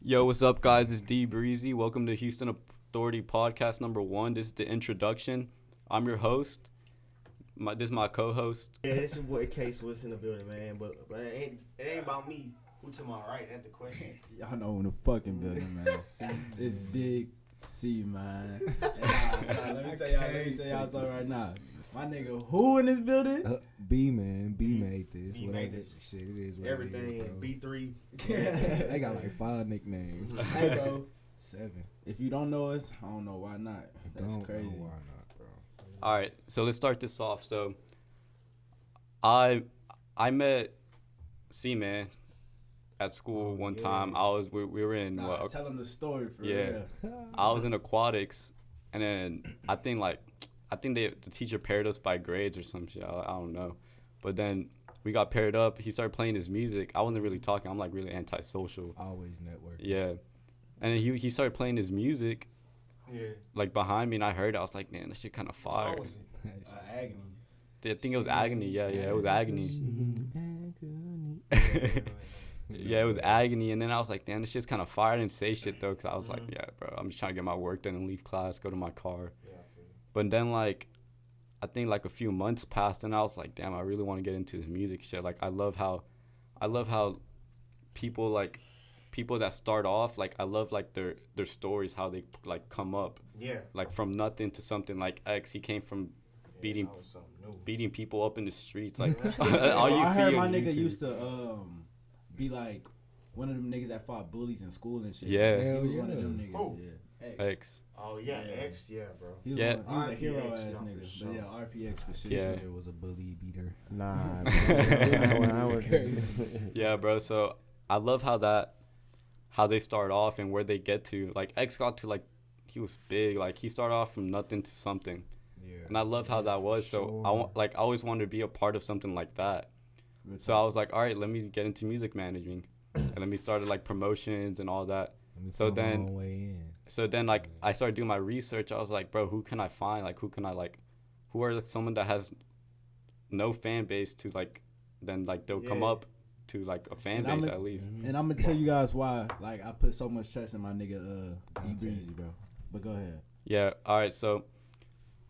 Yo, what's up, guys? It's D Breezy. Welcome to Houston Authority podcast number 1. This is the introduction. I'm your host. This is my co-host. Yeah, it's your boy Case. What's in the building, man? But it ain't about me. Who to my right? That's the question. Y'all know in the fucking building, man. It's Big CMAN. Let me tell y'all something right now. My nigga, who in this building? BMADETHIS. B Whatever made this shit it is. Everything. It is, B3. they got like 5 nicknames. Hey, bro. 7. If you don't know us, I don't know why not. That's crazy. Why not, bro? All right, so let's start this off. So, I met CMAN at school one time. We were in tell them the story for real. real. I was in aquatics, and then I think the teacher paired us by grades or some shit. I don't know, but then we got paired up. He started playing his music. I wasn't really talking. I'm like really antisocial. Always network. Yeah, and then he started playing his music. Yeah. Like behind me, and I heard it. I was like, man, this shit kind of fire. Agony. I think it was Agony. Yeah, it was Agony. Yeah, it was Agony. And then I was like, damn, this shit's kind of fire. I didn't say shit, though, because I was like, yeah, bro, I'm just trying to get my work done and leave class, go to my car. Yeah, I feel you. But then, like, I think, like, a few months passed, and I was like, damn, I really want to get into this music shit. Like, I love how people that start off, like, I love, like, their stories, how they, like, come up. Yeah. Like, from nothing to something. Like, X, he came from beating people up in the streets. Like, all you I see heard on my nigga YouTube. used to be like one of them niggas that fought bullies in school and shit. Yeah. He was Hell one of them yeah. niggas. Oh. Yeah. X. Oh, yeah. Yeah. X, yeah, bro. He was, Yeah. he was a hero RPX, ass no, for nigga. sure. But yeah, RPX for sure. Yeah. There was a bully beater. Nah, man. I was crazy. Yeah, bro. So I love how they start off and where they get to. Like X got to like he was big. Like he started off from nothing to something. Yeah. And I love how that was. So I always wanted to be a part of something like that. So I was like, all right, let me get into music management, and let me start like promotions and all that. So then like I started doing my research. I was like, bro, who can I find? Like who are like someone that has no fan base to like, then like they'll come up to like a fan base at least. And I'm gonna tell you guys why. Like I put so much trust in my nigga D Breezy, bro. But go ahead. Yeah. All right. So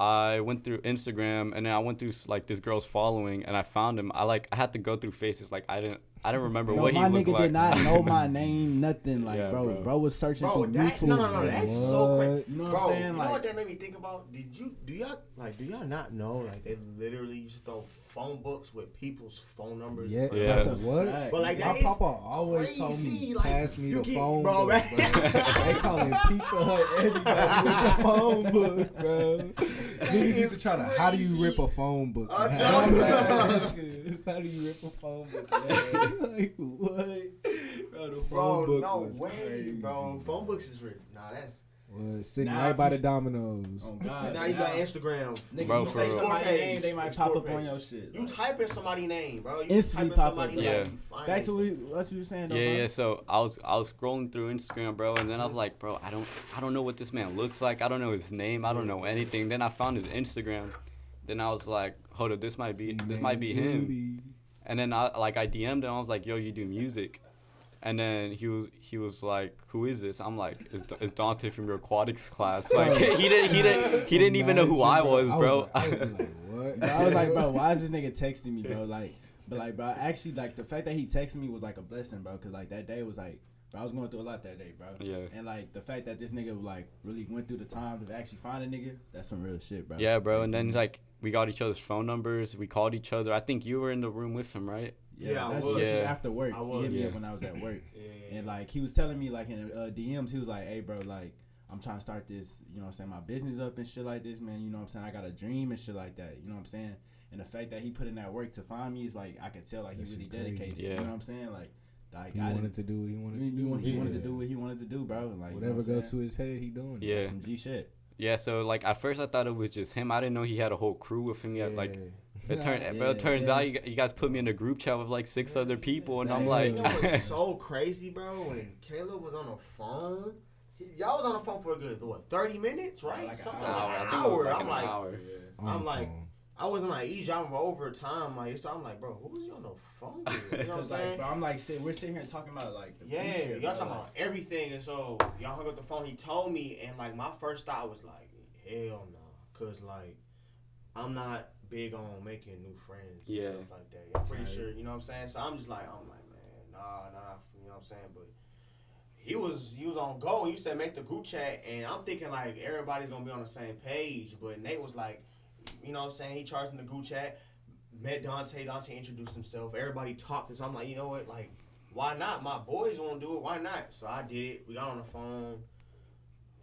I went through Instagram, and then I went through like this girl's following, and I found him. I had to go through faces. Like I didn't remember what he looked like. My nigga did not know my name, nothing. Like, Yeah, bro was searching through mutual. No, that's so crazy. You know bro, what I'm saying? You know Like, what that made me think about? Do y'all not know, like, they literally used to throw phone books with people's phone numbers? Yeah, Yeah. that's a what? fact. But like My that papa always told crazy. me, Like, pass me you the get- phone bro, book, man. bro. They call it Pizza Hut everybody with the phone book, bro. Niggas used to try to, how do you rip a phone book? I man? know. I'm like, how do you rip a phone book? Man? Like, what? Bro, the phone Bro, book no was way, crazy, bro. Phone man. books is real. Nah, that's... Was sitting Nah, right by for the dominoes. oh God. now you got Instagram. Nigga, Bro, you for say real. somebody's Explore name, they page. might Explore pop up page. on your shit. You Like, type in somebody's name, bro. You instantly type in pop up. somebody's Yeah. name, you find Back it. to what you were saying, though, Yeah, bro. yeah. So I was scrolling through Instagram, bro, and then I was like, bro, I don't know what this man looks like. I don't know his name. I don't know anything. Then I found his Instagram. Then I was like, hold up, this might be him. And then I DM'd him. I was like, yo, you do music? And then he was like, who is this? I'm like, it's Dante from your aquatics class. Like he didn't even know who I was, bro. I was like, what? I was like, bro, why is this nigga texting me, bro? Like, but like, bro, actually, like, the fact that he texted me was like a blessing, bro, because like that day was like, bro, I was going through a lot that day, bro. Yeah. And like the fact that this nigga like really went through the time to actually find a nigga, that's some real shit, bro. Yeah, bro. And then like we got each other's phone numbers. We called each other. I think you were in the room with him, right? Yeah, I that's was. this Yeah. after work. I was, He hit me yeah. up when I was at work. Yeah. And like he was telling me like in DMs, he was like, hey, bro, like I'm trying to start this, you know what I'm saying, my business up and shit like this, man. You know what I'm saying? I got a dream and shit like that. You know what I'm saying? And the fact that he put in that work to find me is like, I could tell like he That's really crazy. dedicated. Yeah. You know what I'm saying? Like He I wanted to do what he wanted to do. he wanted to do what he wanted to do, bro. Like, Whatever you know goes to his head, he doing it. Yeah. That's some G shit. Yeah. So like at first I thought it was just him. I didn't know he had a whole crew with him yet. Like it turns out you guys put me in a group chat with like 6 other people, and I'm like, you know what's so crazy, bro? When Caleb was on the phone, y'all was on the phone for a good 30 minutes, right? Like Something an hour. like I an think it was hour. like I'm an like, hour. On I'm the like, phone. I wasn't like eavesdropping, but over time, like I'm like, bro, who was you on the phone with? You know what I'm saying? Bro, I'm like, we're sitting here talking about like the Yeah, future, y'all bro, talking about everything, and so y'all hung up the phone. He told me, and like my first thought was like, hell no, cause like I'm not big on making new friends and stuff like that. I'm pretty sure, you know what I'm saying. So I'm like, man, nah, you know what I'm saying. But he was on go, and you said make the group chat, and I'm thinking like everybody's gonna be on the same page. But Nate was like, you know what I'm saying. He charged in the group chat, met Dante. Dante introduced himself. Everybody talked, and so I'm like, you know what, like. Why not? My boys want to do it. Why not? So I did it. We got on the phone.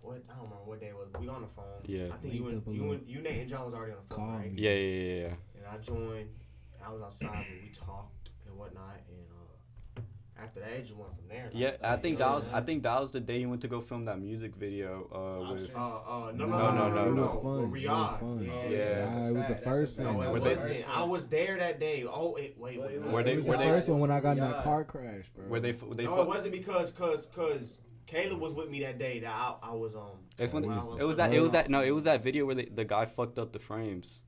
I don't remember what day it was. We got on the phone. Yeah. I think you Nate and John was already on the phone, right? Yeah. And I joined. I was outside, but we talked and whatnot. And after that, it just went from there. Yeah, I think that was the day you went to go film that music video. With no. It was fun. With it was Riyadh. fun. Yeah. It was the first one. No, it wasn't. I was there that day. Oh, wait. It was the first one when I got in that car crash, bro. Where they No, it wasn't because Caleb was with me that day. That I was It was that video where the guy fucked up the frames.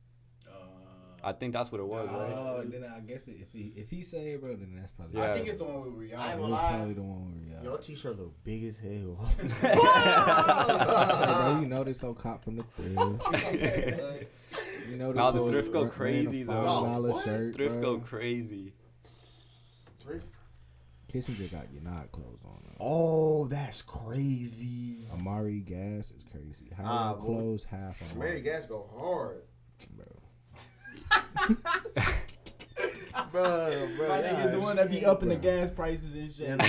I think that's what it was, right? Oh, then I guess if he say it, bro, then that's probably. I think it's the one with Rihanna. I ain't It gonna was lie. probably the one with Rihanna. Your t-shirt look big as hell. Bro, you know this whole cop from the thrift. You know this Nah, the whole thrift go ran a crazy, though. $5 shirt, Thrift bro. go crazy. Thrift. Kissinger got Yanod clothes on. Oh, that's crazy. Amari Gas is crazy. Half clothes, half on. Mary Gas go hard. Bro. bro. My nigga, the one that be up in the gas prices and shit.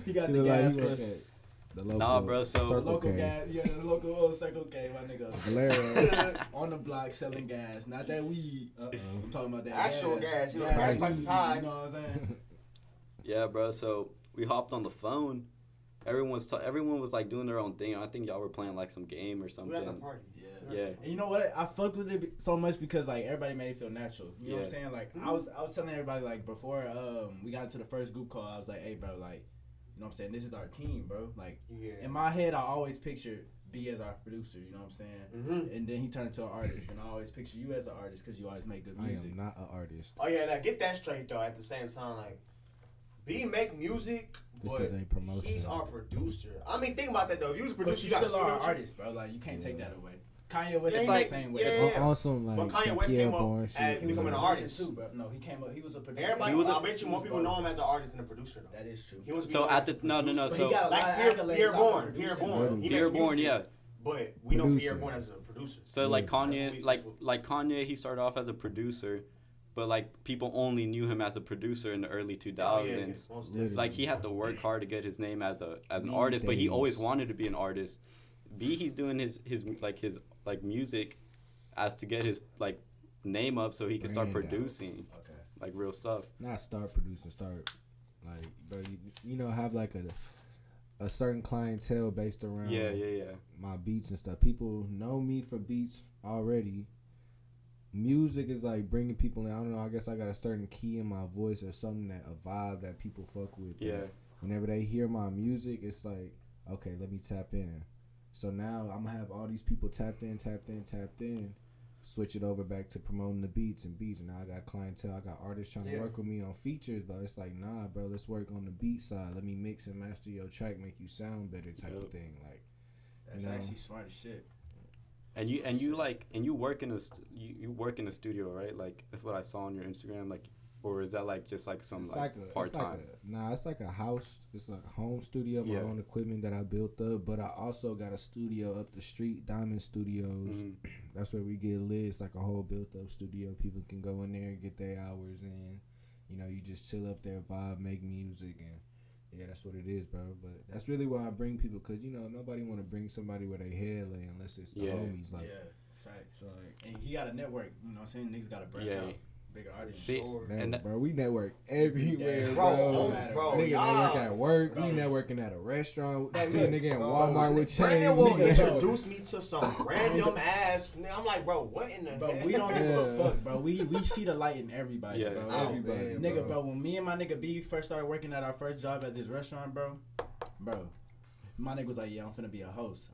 He got the gas for the local. Nah, bro. So the local gas, the local Circle K, my nigga. Valero. On the block selling gas, not that weed. I'm talking about that Actual gas. You know, gas price is high. You know what I'm saying? yeah, bro. So we hopped on the phone. Everyone was like doing their own thing. I think y'all were playing like some game or something. We had the party. Yeah. And you know what? I fucked with it so much because like everybody made it feel natural. You know what I'm saying? Like I was telling everybody like before we got into the first group call, I was like, hey bro, like, you know what I'm saying? This is our team, bro. Like in my head, I always pictured B as our producer. You know what I'm saying? Mm-hmm. And then he turned into an artist, and I always picture you as an artist because you always make good music. I am not an artist. Oh yeah, now get that straight though. At the same time, like B make music. This but is a promotion. He's our producer. I mean, think about that though. You was a But producer. you got still a are studio an artist, bro. Like you can't take that away. Kanye West Yeah, is like- the same way. yeah. Awesome, like But Kanye some West Pierre came up Bourne shit. as becoming an artist too, bro. No, he came up. He was a producer. Everybody, He was I bet you more people know him as an artist than a producer though. That is true. He wants to be So known at as the a no. producer. But So he got a lot Like of Pierre accolades Pierre off of Bourne. producing. Pierre Bourne. He Pierre makes Bourne, music, yeah. But we know Producer. Pierre Bourne as a producer. So like That's Kanye, what we- like Kanye, he started off as a producer, but like people only knew him as a producer in the early 2000s. Oh, yeah, most definitely. Like he had to work hard to get his name as an These artist, but he days. always wanted to be an artist. B, he's doing his music as to get his like name up so he can start Brand out. producing Okay. like real stuff. Not start producing, start like, bro. You know, have like a certain clientele based around Yeah. my beats and stuff. People know me for beats already. Music is like bringing people in. I don't know. I guess I got a certain key in my voice or something a vibe that people fuck with. Yeah. Whenever they hear my music, it's like, okay, let me tap in. So now I'm gonna have all these people tapped in. Switch it over back to promoting the beats. And now I got clientele. I got artists trying to work with me on features, but it's like, nah, bro, let's work on the beat side. Let me mix and master your track, make you sound better type of thing. Like, That's actually smart as shit. And you work in you work in a studio, right? Like that's what I saw on your Instagram. Like, or is that like just like some part time? It's like a house. It's like a home studio, my own equipment that I built up. But I also got a studio up the street, Diamond Studios. Mm-hmm. That's where we get lit. It's like a whole built up studio. People can go in there and get their hours in. You know, you just chill up there, vibe, make music, and yeah, that's what it is, bro. But that's really why I bring people, cause you know nobody want to bring somebody where they head lay unless it's the homies. Like, facts. So like, and he got a network. You know what I'm saying? Niggas got to branch out. Bigger audience. See, bro, we network everywhere, bro. Nigga network at work. We networking at a restaurant. See a nigga in Bro, Walmart with chains. Brandon will Nigga, introduce me to some random ass. I'm like, bro, what in the Bro, heck? we don't give a fuck, bro. We see the light in everybody, Yeah. bro. Everybody, man, Nigga, bro, when me and my nigga B first started working at our first job at this restaurant, bro, my nigga was like, yeah, I'm finna be a host.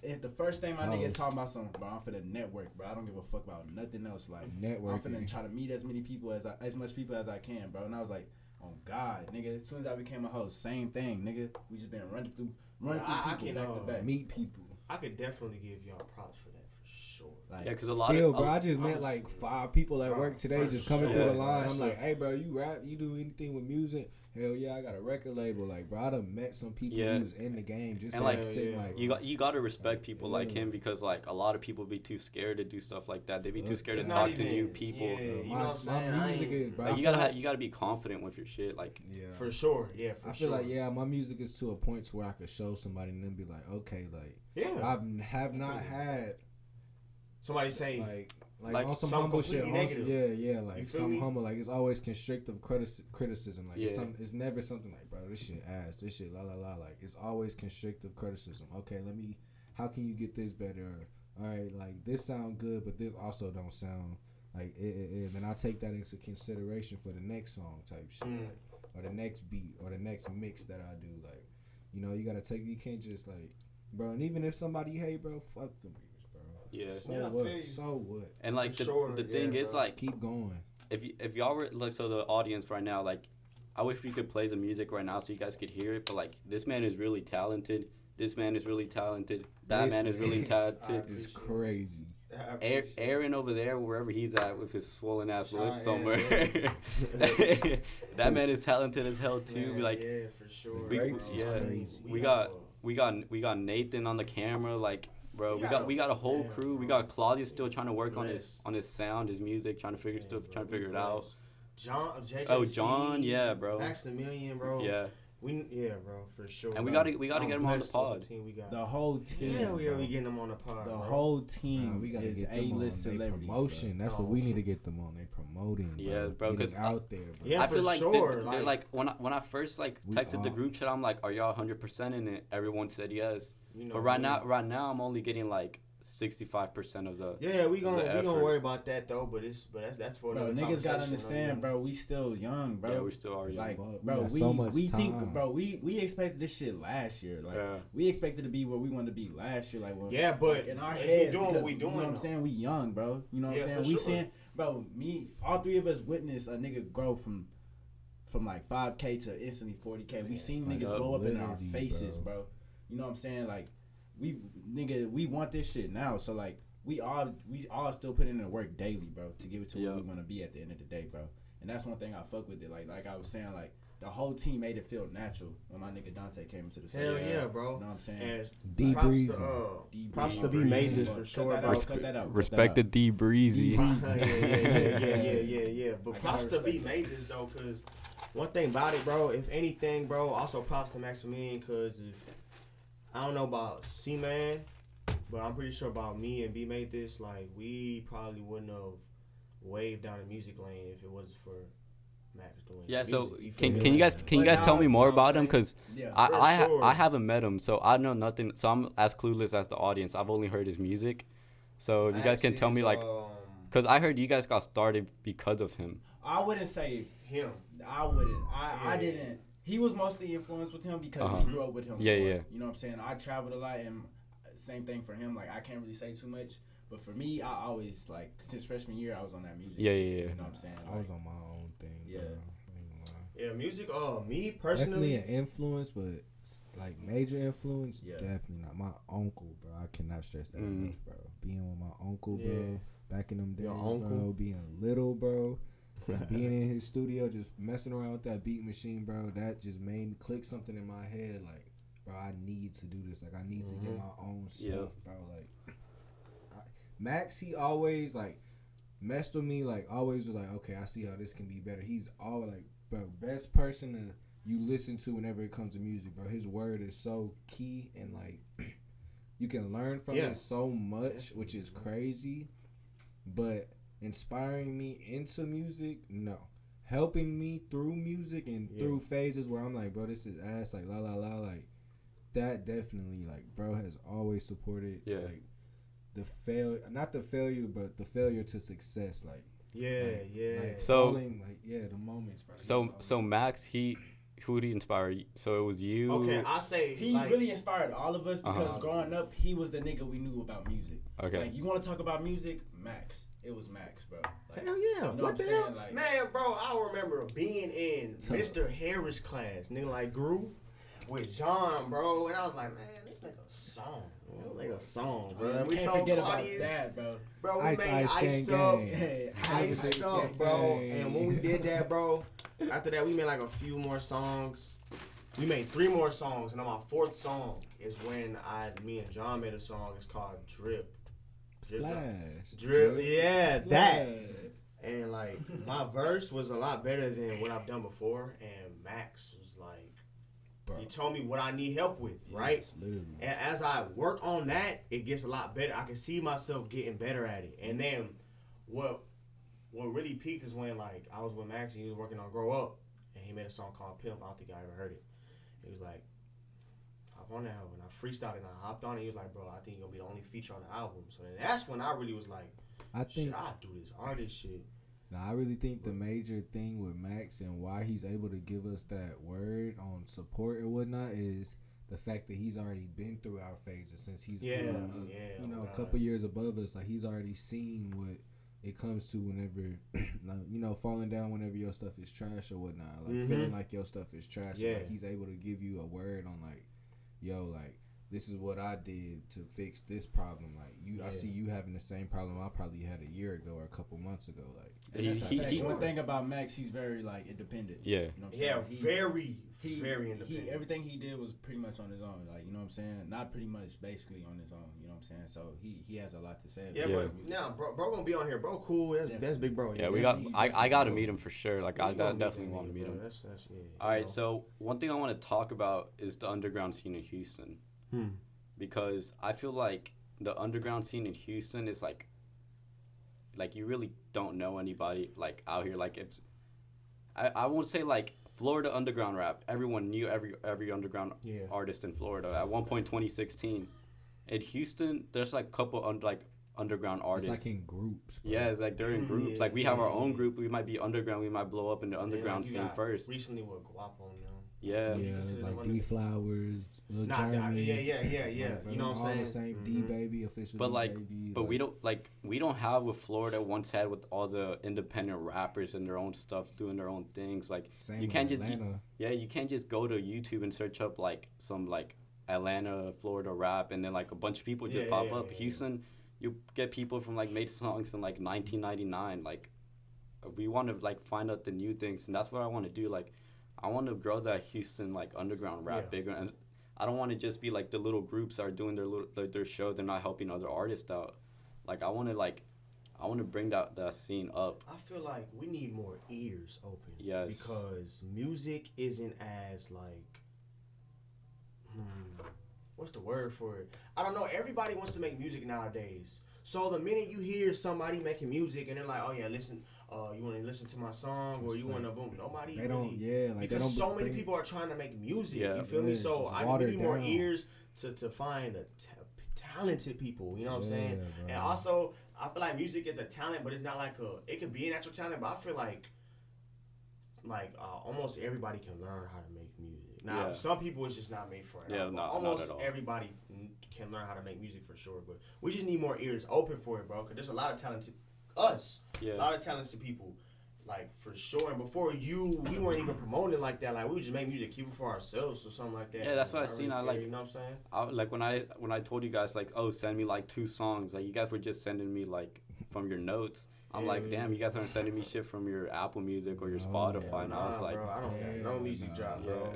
If the first thing my nigga is Host. talking about something, bro, I'm finna network, bro. I don't give a fuck about nothing else. Like, I'm Networking. finna try to meet as much people as I can, bro. And I was like, oh God, nigga. As soon as I became a host, same thing, nigga. We just been running through people back to back. Meet people. I could definitely give y'all props for that for sure. Like, Yeah, because a lot Still, of bro, I just met like 5 people at work today just coming sure. through the Yeah, line. that's I'm like, hey, bro, you rap? You do anything with music? Hell yeah, I got a record label. Like, bro, I done met some people who's in the game just and by like sitting like you got to respect people like him because like a lot of people be too scared to do stuff like that. They be too scared to It's talk not to even- new people. Yeah, you know my, what I'm saying? my music is, bro. Like I you feel gotta like, you gotta be confident with your shit. Like yeah. For sure, yeah, for I sure. feel like my music is to a point to where I could show somebody and then be like, okay, like yeah. have not had Somebody say, like on some some humble shit. completely negative. Yeah, like You feel some me? humble. Like it's always constructive criticism. Like Yeah. it's never something like, bro, this shit ass, this shit la la la. Like it's always constructive criticism. Okay, how can you get this better? All right, like this sound good, but this also don't sound like it. And I take that into consideration for the next song type shit, like, or the next beat or the next mix that I do. Like, you know, you can't just like, bro. And even if somebody hate, bro, fuck them niggas, bro. yeah. So Yeah, I what? feel you. So what? And like For sure, the thing yeah, is bro. like Keep going. if y'all were like so the audience right now like I wish we could play the music right now so you guys could hear it, but like this man is really talented. This man is really talented. That This man is really talented. It's crazy. Aaron over there, wherever he's at with his swollen ass Shout lip out somewhere. That man is talented as hell too. Man, Like yeah, for sure. we, bro. yeah, crazy. we got Nathan on the camera. Like bro, we got a whole man, crew. We bro. got Claudia still trying to work on Bless. his sound, his music, trying to figure it out. John, JJC, Oh, John, yeah, bro. Maximilian, bro. Yeah, bro, for sure. and we bro. gotta get him on the blessed with pod. The team we got. The whole team. Yeah, we bro. are getting them on the pod. The bro. whole team We gotta is get them on A-list they celebrities. promotion. bro. That's what we need to get them on. They promoting, bro. Yeah, bro, Getting 'cause out there, bro. Yeah, I for feel like sure. they're like when I first like We texted the are. group chat, I'm like, are y'all 100% in it? Everyone said yes. You know But me. right now I'm only getting like 65% of the. Yeah, we gonna effort. worry about that though. But that's for Bro, another niggas gotta conversation, understand, bro. We still young, bro. Yeah, we still are young. Like, Fuck, we bro, got we so much think, time. bro, we expected this shit last year. Like, Yeah. we expected to be where we wanted to be last year. Like, well, Yeah, but like, in our if we head, doing what because, we doing, You know what I'm though. saying? We young, bro. You know what Yeah, I'm saying? for We sure. seeing, bro. All 3 of us witnessed a nigga grow from like 5K to instantly 40K. We seen like, niggas blow up in our literally, faces, bro. bro. You know what I'm saying? Like, we want this shit now. So like, we all still put in the work daily, bro, to get to where we want to be at the end of the day, bro. And that's one thing I fuck with it. Like I was saying, like the whole team made it feel natural when my nigga Dante came into the scene. Hell yeah, bro. You know what I'm saying? And D props Breezy. props to D be made Breezy. this for Cut sure, that bro. out, cut that out, cut Respect the that out. D Breezy. Yeah. But I props gotta to be respect made this though, cause one thing about it, bro. If anything, bro. Also props to Maximilian, cause if I don't know about CMAN, but I'm pretty sure about me and BMADETHIS, like we probably wouldn't have waved down the music lane if it wasn't for Max doing. Yeah, so music, feel can me? you guys But tell now, me more you know what about I'm him? Because Yeah. For I sure. haven't met him, so I know nothing. So I'm as clueless as the audience. I've only heard his music. So if you guys can tell me like, because I heard you guys got started because of him. I wouldn't say him. I wouldn't. I Yeah. didn't. He was mostly influenced with him because Uh-huh. he grew up with him. Yeah, more. yeah. You know what I'm saying? I traveled a lot, and same thing for him. Like, I can't really say too much. But for me, I always, like, since freshman year, I was on that music. Yeah, shit, yeah, yeah. You know what I'm saying? I was on my own thing. Yeah. Bro. I ain't gonna lie. Yeah, music. Me Definitely personally. an influence, but like major influence, Yeah. definitely not. My uncle, bro. I cannot stress that Mm. enough, bro. Being with my uncle, Yeah. bro. Back in them days, Your bro. uncle? Being little, bro. Like being in his studio, just messing around with that beat machine, bro. That just made me click something in my head, like, bro, I need to do this. Like, I need to get my own stuff, Yeah. bro. Like, Max, he always like messed with me. Like, always was like, okay, I see how this can be better. He's always like, bro, best person to you listen to whenever it comes to music, bro. His word is so key, and like you can learn from Yeah. it so much, which is crazy. But inspiring me into music, no. Helping me through music and through phases where I'm like, bro, this is ass, like la la la, like that definitely, like, bro has always supported like not the failure, but the failure to success, like Yeah. like So- falling, like the moments, bro. So Max he who did he inspire? So it was you. Okay, I say He like, really inspired all of us because Uh-huh. growing up, he was the nigga we knew about music. Okay. Like, you want to talk about music? Max. It was Max, bro. Like, hell yeah. you know What the I'm hell? saying? Like, Man, bro, I remember being in Tough. Mr. Harris class, nigga, like, grew with John, bro. And I was like, man, let's make a song. Let's make a song, bro. man, We can't told forget about Claudius, that, bro. bro, we Ice, made ice, Iced gang, Up. gang. Hey, Iced Up, bro. And when we did that, bro, after that, we made like a few more songs. We made 3 more songs, and on my 4th song is when me and John made a song. It's called Drip. Drip, yeah, that. And like my verse was a lot better than what I've done before. And Max was like, Bro. he told me what I need help with, right? Yes, literally. And as I work on that, it gets a lot better. I can see myself getting better at it. And then what really peaked is when like I was with Max and he was working on Grow Up, and he made a song called Pimp. I don't think I ever heard it. He was like, hop on that album. And I freestyled it and I hopped on it. He was like, bro, I think you're gonna be the only feature on the album. So then that's when I really was like, I think. shit, I do this artist shit. Now, I really think the major thing with Max and why he's able to give us that word on support and whatnot is the fact that he's already been through our phases since he's Yeah, you know, oh a couple years above us. Like, he's already seen what it comes to whenever, you know, falling down whenever your stuff is trash or whatnot. Like, feeling like your stuff is trash. Yeah. Like, he's able to give you a word on, like, yo, like, this is what I did to fix this problem. Like, I see you having the same problem I probably had a year ago or a couple months ago. Like, And that's a fact. One thing about Max, he's very like independent. Yeah. You know what I'm Yeah, saying? very independent. Everything he did was pretty much on his own. Like, you know what I'm saying? Not pretty much, basically on his own. You know what I'm saying? So he has a lot to say. Yeah, Yeah. but now bro gonna be on here. Bro, cool. That's big bro. Yeah, Definitely, I got to meet him for sure. Like, I You gonna meet definitely that want to nigga, meet bro. him. That's yeah. All right, so one thing I want to talk about is the underground scene in Houston. Because I feel like the underground scene in Houston is like you really don't know anybody like out here. Like, it's I won't say like Florida underground rap. Everyone knew every underground artist in Florida at one point 2016. In Houston, there's like a couple underground artists. it's like in groups. Bro. Yeah, it's like they're in groups. Yeah, like we have our own group. We might be underground. We might blow up in the underground scene first. Recently with Guapo now. Yeah. Yeah, consider like one D of Flowers, Lil Nah, Jeremy. yeah. Like, You know what I'm all saying? the same D Baby, official But D like, Baby. but we don't have what Florida once had with all the independent rappers and their own stuff doing their own things. Like, same you with can't just Atlanta. you can't just go to YouTube and search up like some like Atlanta, Florida rap, and then like a bunch of people just pop up. Houston, you get people from like made songs in like 1999. Like, we want to like find out the new things, and that's what I want to do. Like, I want to grow that Houston like underground rap bigger, and I don't want to just be like the little groups are doing their show. They're not helping other artists out. Like, I want to bring that scene up. I feel like we need more ears open. Yes. Because music isn't as like, what's the word for it? I don't know. Everybody wants to make music nowadays. So the minute you hear somebody making music and they're like, oh yeah, listen, you want to listen to my song or you want to boom? Nobody. They don't. Really, Yeah, like because they don't so many people are trying to make music. Yeah. You feel me? Yeah, So it's I watered need more down. ears to find the talented people. You know what I'm saying? bro. And also, I feel like music is a talent, but it's not like it can be a natural talent, but I feel like almost everybody can learn how to make music. Now, some people it's just not made for it. Yeah, not almost at all. everybody can learn how to make music for sure, but we just need more ears open for it, bro. Cause there's a lot of talented a lot of talented people, like for sure. And before we weren't even promoting it like that. Like we would just make music, keep it for ourselves or something like that. Yeah, that's what I seen. I like. You know what I'm saying? Like when I told you guys like, oh, send me like 2 songs. Like, you guys were just sending me like from your notes. I'm like, damn, you guys aren't sending me shit from your Apple Music or your Spotify. And I was like, bro, I don't got no music drop, bro.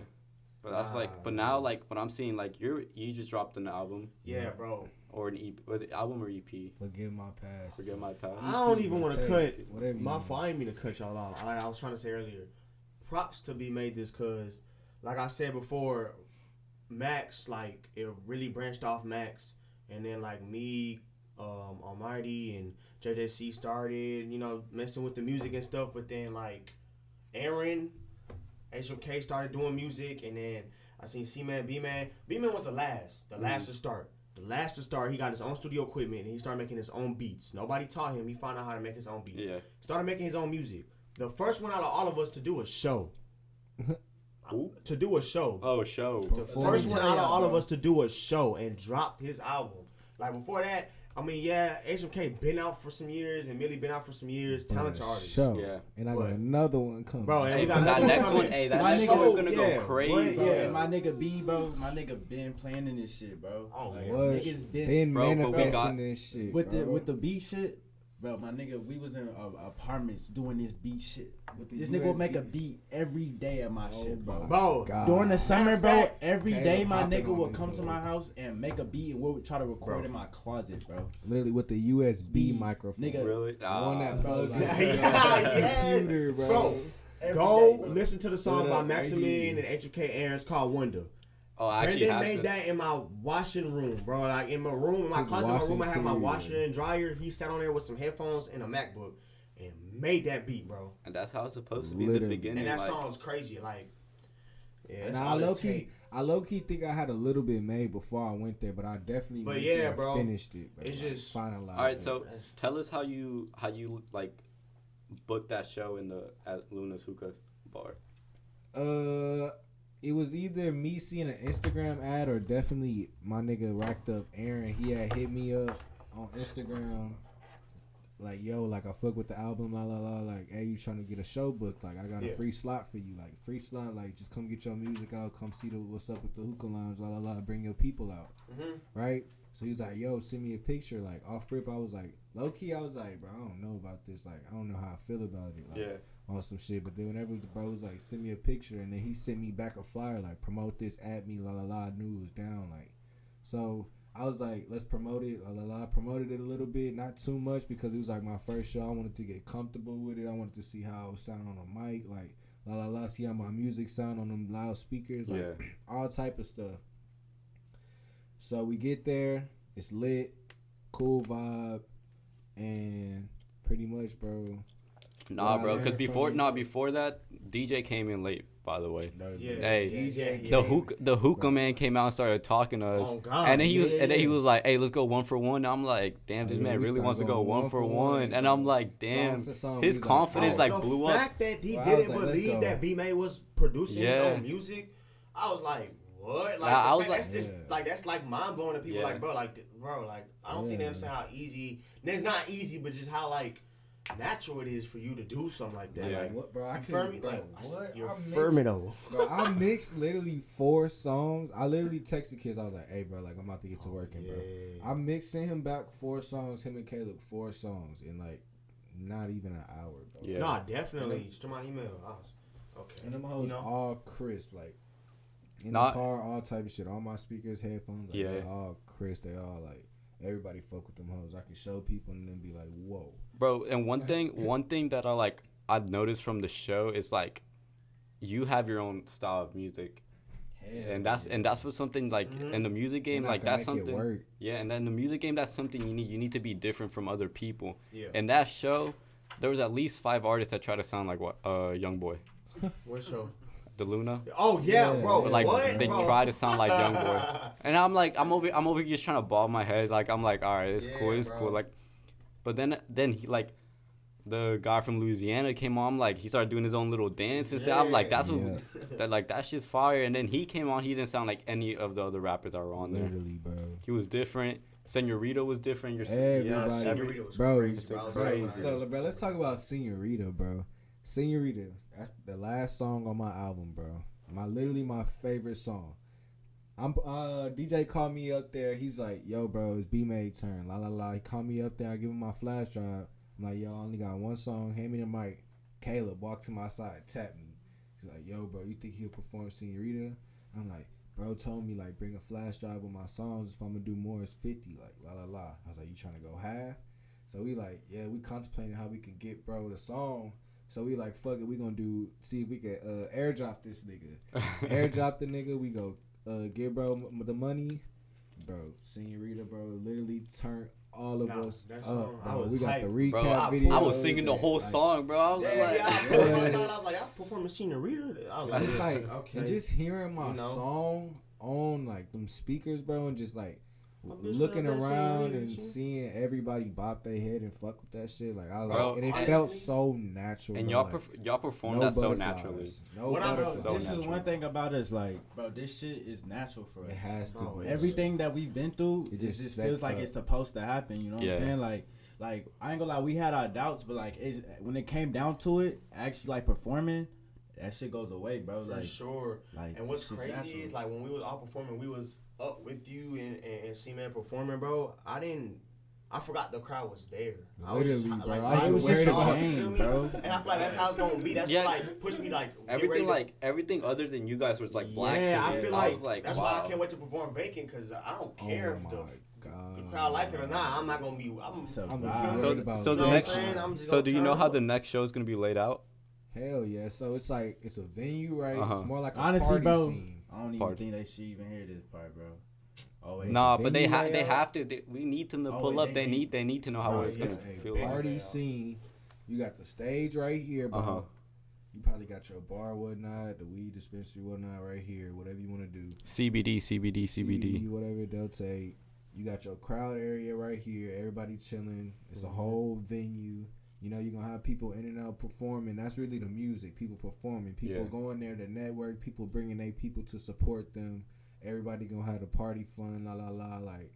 But I was like, but now like what I'm seeing, like you just dropped an album. Yeah, bro. Or an EP, or the album or EP. Forgive my past. Forget my past. I don't even want to cut whatever. my fault. I didn't mean to cut y'all off. Like I was trying to say earlier, props to be made this cause, like I said before, Max, like it really branched off Max, and then like me, Almighty and JJC started, you know, messing with the music and stuff. But then like Aaron, HOK started doing music, and then I seen CMAN, BMAN. BMAN was the last to start. The last to start, he got his own studio equipment and he started making his own beats. Nobody taught him. He found out how to make his own beats. Yeah. Started making his own music. The first one out of all of us to do a show. Who? to do a show. Oh, show. The first one out of all of us to do a show and drop his album. Like before that, I mean, yeah, HMK been out for some years and Millie been out for some years. Talented artists. Show. Yeah. And I got another one coming. Bro, and Hey, we got that another next one one, coming. hey, that My next nigga- one we're gonna yeah, go crazy. Bro, Yeah. and my nigga B, bro, my nigga been planning this shit, bro. Oh, Like, yeah. What? niggas Been Bro, but we manifesting got- this shit. with bro. the beat shit, bro. My nigga, we was in apartments doing this beat shit. With the This nigga would make USB. a beat every day of my shit, bro. Bro, God. During the summer, bro, fact, every Caleb day my hopping nigga on would this come to hoe. my house and make a beat, and we would try to record Bro. in my closet, bro. Literally with the USB Beat, microphone. nigga. Really? One that plugs Bro, into your yeah. computer, bro. Bro, Every go day, bro. listen to the song Stood by up right Maximilian here. and HK Aaron's called Wonder. Oh, I actually Brandon have made some. that in my washing room, bro. Like in my room, in my His closet, in my room, I washing had my too, washer yeah. and dryer. He sat on there with some headphones and a MacBook and made that beat, bro. And that's how it's supposed to be in the Literally. beginning. And that like, song was crazy. Like, yeah, that's Nah, all it take. I low key think I had a little bit made before I went there, but I definitely But went yeah, there and bro, finished it. Bro. it's Like, just- finalized. all right, it. so That's- tell us how you like booked that show at Luna's Hookah Bar. It was either me seeing an Instagram ad or definitely my nigga racked up Aaron. He had hit me up on Instagram, like, yo, like I fuck with the album, la la la. Like, hey, you trying to get a show booked? Like, I got a Yeah. free slot for you. Like, free slot. Like, just come get your music out. Come see what's up with the hookah lounge, la la la. Bring your people out, right? So he's like, yo, send me a picture. Like, off rip, I was like, low key, I was like, bro, I don't know about this. Like, I don't know how I feel about it. Like, Yeah. on some shit. But then whenever the bro was like, send me a picture, and then he sent me back a flyer, like, promote this at me, la la la. I knew it was down. Like, so I was like, let's promote it, la la la. Promoted it a little bit, not too much, because it was like my first show. I wanted to get comfortable with it. I wanted to see how it would sound on the mic, like, la la la. See how my music sound on them loudspeakers, like, Yeah. all type of stuff. So we get there, it's lit, cool vibe, and pretty much, bro. Nah, Well, bro. I Because learned before that, DJ came in late. By the way, Yeah, Hey, DJ, the hookah man came out and started talking to us, Oh, God, and then he yeah. was like, "Hey, let's go 1 for 1." I'm like, "Damn, this Yeah, man we really started wants to go going 1 for 1," and I'm like, "Damn, for song, his we was like, confidence oh, like the blew up." fact that he Well, I was didn't like, let's believe go. that B-May was producing Yeah. his own music, I was like, what? Like, Nah, the I was fact that's like- just, Yeah. like, that's like mind blowing to people. Yeah. Like, bro, like, I don't think they Yeah. understand how easy. It's not easy, but just how like natural it is for you to do something like that. Yeah. Like, What, bro? I you feel couldn't, me? bro. Like, What? you're I mixed- firmino. Bro, I mixed literally 4 songs. I literally texted kids. I was like, "Hey, bro, like I'm about to get to working, bro." Yeah. I mixed, sent him back 4 songs. Him and Caleb 4 songs in like not even an hour, bro. Yeah. Nah, definitely. Just to my email. Okay. And them hoes You know? all crisp, like in Not- the car, all type of shit. All my speakers, headphones, like, Yeah. they all crisp. They all like everybody fuck with them hoes. I can show people and then be like, "Whoa." Bro, and one thing that I've noticed from the show is like, you have your own style of music, and that's what something like in the music game, like that's something. Work. Yeah, and then in the music game, that's something you need to be different from other people. Yeah. And that show, there was at least 5 artists that try to sound like Young Boy, What show? the Luna. Oh yeah, Yeah, bro. But like what? they Bro? try to sound like Young Boy, and I'm over here just trying to bob my head. Like I'm like, all right, it's Yeah, cool, it's bro. cool. Like, but then he like, the guy from Louisiana came on. Like he started doing his own little dance and stuff. I'm like, that's what that shit's fire. And then he came on. He didn't sound like any of the other rappers that were on there. Literally, bro. He was different. Senorita was different. Everybody, Senorita was bro. crazy, bro. I was crazy. like, So, bro, let's talk about Senorita, bro. Senorita, that's the last song on my album, bro. Literally my favorite song. DJ called me up there. He's like, "Yo, bro, it's B-Made turn." La la la. He called me up there. I give him my flash drive. I'm like, "Yo, I only got 1 song. Hand me the mic." Caleb walked to my side, tapped me. He's like, "Yo, bro, you think he'll perform Senorita?" I'm like, "Bro told me like bring a flash drive with my songs. If I'm gonna do more, it's 50. Like la la la." I was like, "You trying to go half?" So we like, yeah, we contemplating how we can get bro the song. So we like, fuck it, we gonna see if we can airdrop this nigga. Airdrop the nigga. We go give bro the money, bro. Senorita, bro, literally turned all of us that up. song, I Bro. was We got the hyped. recap Bro, video. I was singing the whole song, bro. I was like, Yeah, I put my side. I was like, I performed Senorita. I was like, It's like, okay. and just hearing my You know? song on like them speakers, bro, and just like looking around and seeing everybody bop their head and fuck with that shit, like I Bro, like, and it honestly, felt so natural. And bro, y'all like, y'all performed no that so butterflies, naturally. No What I butterflies. So This is natural. one thing about us, like, bro, this shit is natural for us. It has to Bro, be. Everything that we've been through, It it just just sets feels like up. it's supposed to happen. You know what Yeah. I'm saying? Like I ain't gonna lie, we had our doubts, but like, when it came down to it, actually like performing, that shit goes away, bro. For Like, sure. like, And what's it's just crazy natural. is like when we was all performing, we was up with you and CMAN performing, bro. I forgot the crowd was there. Literally, bro. Like, I it was just a y'all, game, feel me? bro. And I feel like that's how it's gonna be. That's Yeah. what like pushed me like get Everything ready to- like everything other than you guys was like black. yeah, to I me. feel was like that's wow. why I can't wait to perform Vacant because I don't care if the crowd like it or not. I'm not gonna be. It's a I'm vibe. So- about so you the know next- what I'm saying? I'm just So gonna do you turn know how up. the next show is gonna be laid out? Hell yeah! So it's like it's a venue, right? Uh-huh. It's more like a Honestly, party bro, scene. I don't even Party. think they should even hear this part, bro. Oh wait, Nah, but they venue they layout? have to. We need them to Oh, pull wait, up. they They need to know how Bro, it's it's gonna a feel big like. Party layout. scene. You got the stage right here, bro. Uh-huh. You probably got your bar, whatnot, the weed dispensary, whatnot, right here. Whatever you want to do. CBD. Whatever they'll take. You got your crowd area right here. Everybody chilling. It's a whole venue. You know, you're going to have people in and out performing. That's really the music. People performing. People Yeah. going there to network. People bringing their people to support them. Everybody going to have the party fun, la, la, la. Like,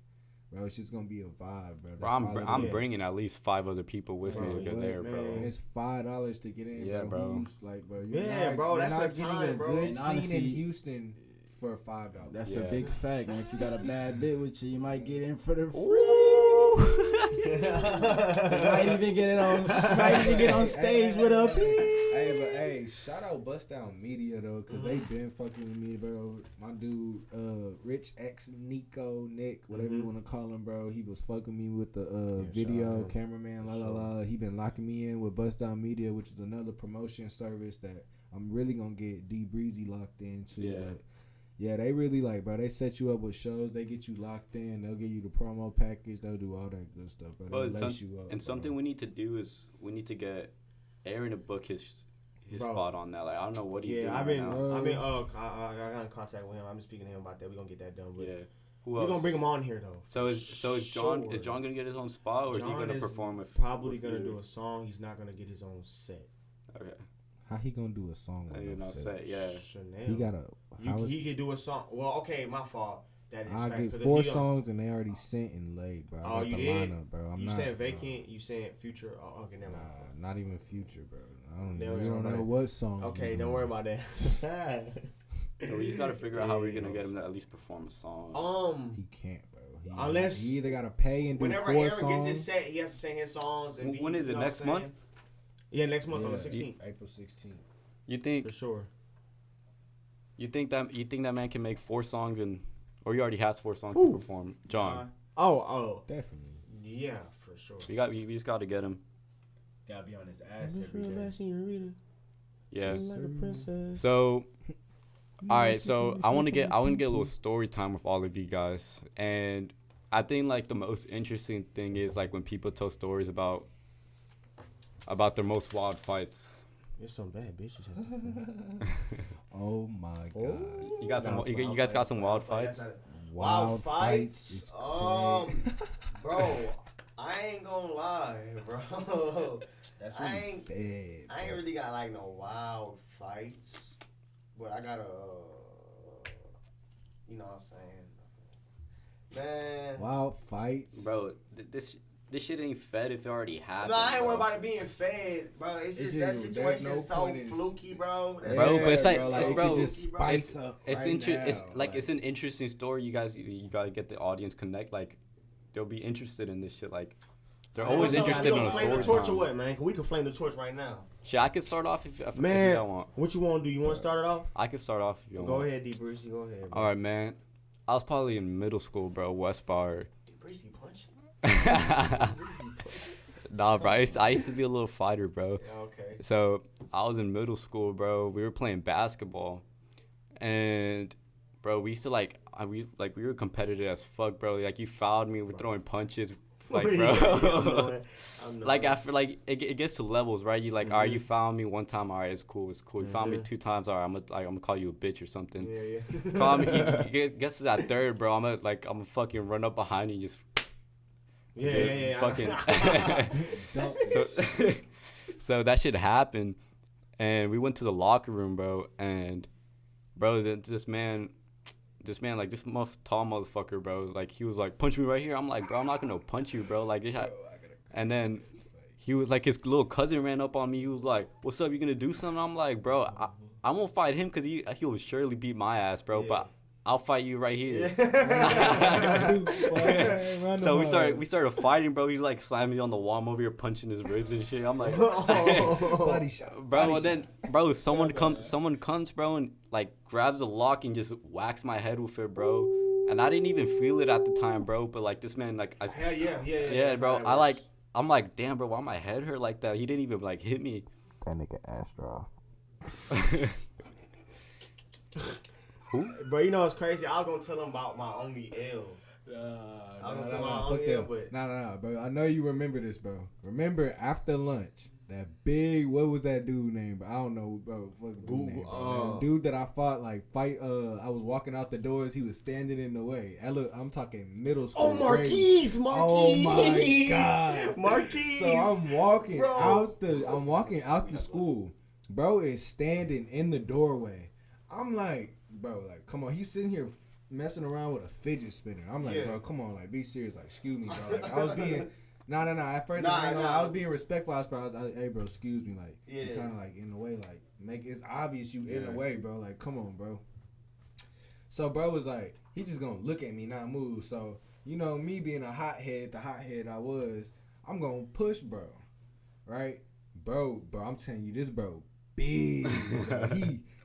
bro, it's just going to be a vibe, bro. That's Bro, all it I'm is. bringing at least 5 other people with Bro, me to go what, there, man? bro. And it's $5 to get in, Yeah, bro. Who's, like, bro, you're Yeah, not, bro, you're that's not a getting time, a bro. good And scene honestly, in Houston for $5. That's Yeah. a big fact. And if you got a bad bit with you, you might get in for the free. You might even get it on. Might even get on stage with a Hey, shout out Bust Down Media though, cause they been fucking with me, bro. My dude, Rich X Nico Nick, whatever you wanna call him, bro. He was fucking me with the Yeah, shout video out. cameraman, la For la sure. la. He been locking me in with Bust Down Media, which is another promotion service that I'm really gonna get D Breezy locked into. Yeah. But yeah, they really like, bro. They set you up with shows. They get you locked in. They'll give you the promo package. They'll do all that good stuff, bro. Well, They'll and lace some- you up. And bro. something we need to do is we need to get Aaron to book his Bro. spot on that. Like I don't know what he's doing. Yeah, right now. I got in contact with him. I'm speaking to him about that. We're gonna get that done. But Yeah. Who we're else? gonna bring him on here though. So is John Sure. is John gonna get his own spot or is he John gonna is perform with? Probably with gonna you? do a song. He's not gonna get his own set. Okay. How he gonna do a song? I with did no not set? say yeah. Chanel. He got a. How is He could do a song. Well, okay, my fault. That is I facts, get 'cause 4 if he don't- songs and they already sent and laid, bro. I Oh, got you the did? lineup, bro. I'm you not, saying bro. Vacant? You saying Future? Oh, okay, never mind. Nah, not even Future, bro. I don't. Never Even, you don't mind. know what song. Okay, he don't doing. worry about that. So we just gotta figure out how we're gonna get him to at least perform a song. He can't, bro. Unless- he either gotta pay and do Whenever 4 Aaron songs. gets his set, he has to sing his songs. If he, When is it, you know what next I'm saying? month? Yeah, next month on the Yeah. 16th. April 16th. You think For sure. you think that man can make 4 songs or he already has 4 songs Who? to perform? John. Oh. Definitely. Yeah, for sure. We just gotta get him. Gotta be on his ass every day. Yeah. Like So all right, so I want to get a little story time with all of you guys, and I think like the most interesting thing is like when people tell stories about their most wild fights. There's some bad bitches. Oh my god. You got some. You guys got some wild fights. Wild is fights. crazy. Bro, I ain't gonna lie, bro. That's I really ain't- bad. I ain't really got like no wild fights, but I got you know what I'm saying, man. Wild fights. Bro, this shit ain't fed if it already happened. No, I ain't bro. worried about it being fed, bro. It's It's just that just- there's situation no is so point in- fluky, bro. That's Bro, so but it's like- fluky, it's it bro, could just bro. spice up. It's right it's now, like it's an interesting story. You guys, you gotta get the audience connect. Like, they'll be interested in this shit. Like, they're always What's up? interested We in gonna a flame the story torch or time. what, man? We can flame the torch right now. Shit, I can start off if you Man, don't want. what you want to do? You want to start it off? I can start off if you Go want. ahead, D. Breezy. Go ahead. All right, man. I was probably in middle school, bro. West Bar. D. Breezy punching. Nah, bro. I used to be a little fighter, bro. Yeah, okay. So I was in middle school, bro. We were playing basketball, and bro, we used to we were competitive as fuck, bro. Like you fouled me, we're throwing punches, Like, bro. Like, I feel like it gets to levels, right? You like, all right, you found me one time, all right, it's cool. You found me 2 times, all right, I'm gonna call you a bitch or something. Yeah. Found me, you gets to that third, bro. I'm gonna fucking run up behind you and just. Yeah. Fucking. So that shit happened, and we went to the locker room, bro, and bro, this man, like this tall motherfucker, bro, like he was like, punch me right here. I'm like, bro, I'm not gonna punch you, bro. Like, and then he was like, his little cousin ran up on me. He was like, what's up? You gonna do something? I'm like, bro, I won't fight him because he will surely beat my ass, bro. Yeah. But I'll fight you right here. So we started fighting, bro. He like slammed me on the wall. I'm over here punching his ribs and shit. I'm like, body shot, bro. And then, bro, someone comes, bro, and like grabs the lock and just whacks my head with it, bro. And I didn't even feel it at the time, bro. But like this man, like, yeah, bro. I'm like, damn, bro, why my head hurt like that? He didn't even like hit me. That nigga asked off. Who? Bro, you know what's crazy? I was gonna tell him about my only L. Nah, bro. I know you remember this, bro. Remember after lunch, that big, what was that dude name? Bro? I don't know, bro. Fucking dude name, bro. Dude that I fought, I was walking out the doors. He was standing in the way. I'm talking middle school. Oh, Marquise. Oh my God, Marquise. So I'm walking out the school. Bro is standing in the doorway. I'm like, bro, like, come on. He's sitting here messing around with a fidget spinner. I'm like, bro, come on, like, be serious. Like, excuse me, bro. Like, I was being, nah. At first, I was being respectful. I was hey, bro, excuse me. Like, you kind of, like, in the way, like, it's obvious you in the way, bro. Like, come on, bro. So, bro was like, he just gonna look at me, not move. So, you know, me being the hothead I was, I'm gonna push, bro. Right? Bro, I'm telling you, this bro, big. Bro.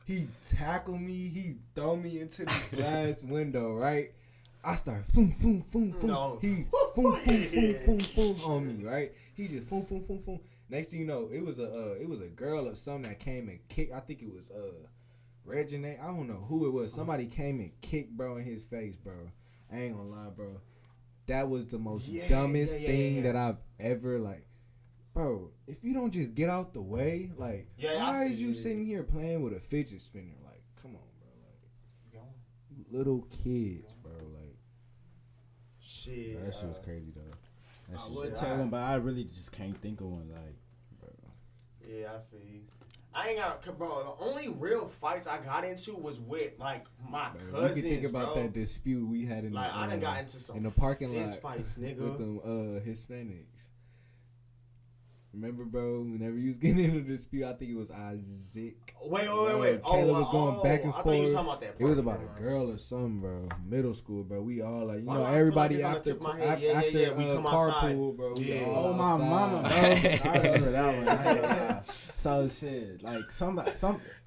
He tackled me. He throw me into this glass window, right? I start foom. No. He foom on me, right? He just foom. Next thing you know, it was a girl or something that came and kicked. I think it was Regine. I don't know who it was. Somebody came and kicked bro in his face, bro. I ain't gonna lie, bro. That was the most dumbest thing that I've ever like. Bro, if you don't just get out the way, like, why is you sitting here playing with a fidget spinner? Like, come on, bro. Like, little kids, bro. Like, shit. Bro, that shit was crazy, though. I would tell one, but I really just can't think of one. Like, bro. Yeah, I feel you. I ain't got, bro. The only real fights I got into was with like my cousins. You can think about that dispute we had in I done got into some in the parking lot fights, nigga, with them Hispanics. Remember, bro, whenever you was getting into a dispute, I think it was Isaac. Wait. Caleb was going back and I forth. thought you was talking about that. It was about a girl or something, bro. Middle school, bro. We all like, everybody like after we come carpool, bro. Oh my mama, bro. I remember that one. So shit, like some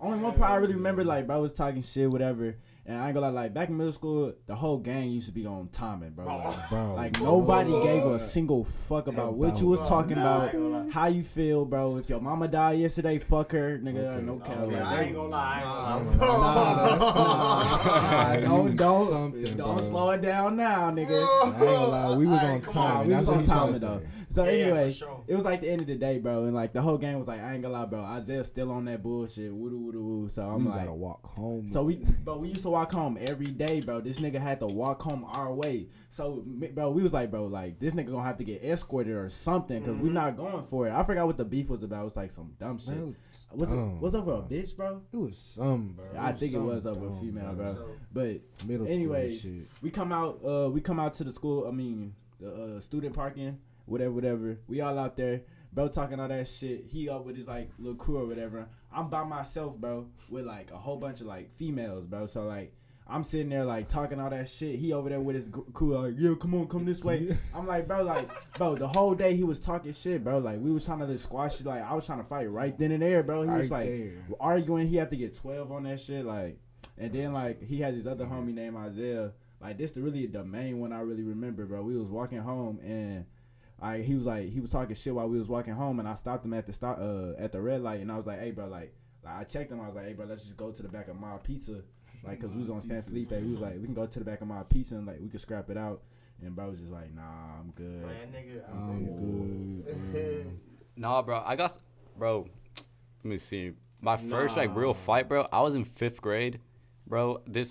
only one part I really remember, like bro was talking shit, whatever. And I ain't gonna lie, like back in middle school, the whole gang used to be on timing, bro. Like nobody gave a single fuck about what you was talking about, how you feel, bro. If your mama died yesterday, fuck her, nigga. No cap. I ain't gonna lie. Don't slow it down now, nigga. I ain't gonna lie, we was on time. We was on timing though. So anyway, sure. It was like the end of the day, bro, and like the whole gang was like, I ain't gonna lie, bro. Isaiah's still on that bullshit. Woo. So I'm like, gotta walk home. So we used to walk home every day, bro. This nigga had to walk home our way. So, bro, we was like, bro, like this nigga gonna have to get escorted or something because we not going for it. I forgot what the beef was about. It was like some dumb shit. Was it over a bitch, bro? It was some, bro. I think it was over a female, bro. But anyways, we come out to the school. I mean, the student parking. Whatever. We all out there. Bro talking all that shit. He up with his like little crew or whatever. I'm by myself, bro, with like a whole bunch of like females, bro. So like I'm sitting there like talking all that shit. He over there with his crew like, yeah, come this way. I'm like, bro, the whole day he was talking shit, bro. Like we was trying to just squash it. Like I was trying to fight right then and there, bro. He was like arguing. He had to get 12 on that shit, like. And then like he had his other homie named Isaiah. Like this really the main one I really remember, bro. We was walking home and. He was talking shit while we was walking home, and I stopped him at the red light, and I was like, hey, bro, like I checked him. I was like, hey, bro, let's just go to the back of my pizza, like, cause we was on San Felipe. We was like, we can go to the back of my pizza and like we could scrap it out. And bro was just like, nah, I'm good. Bro, that nigga, I'm good. Nah, bro. Bro. Let me see. My first like real fight, bro. I was in 5th grade, bro. There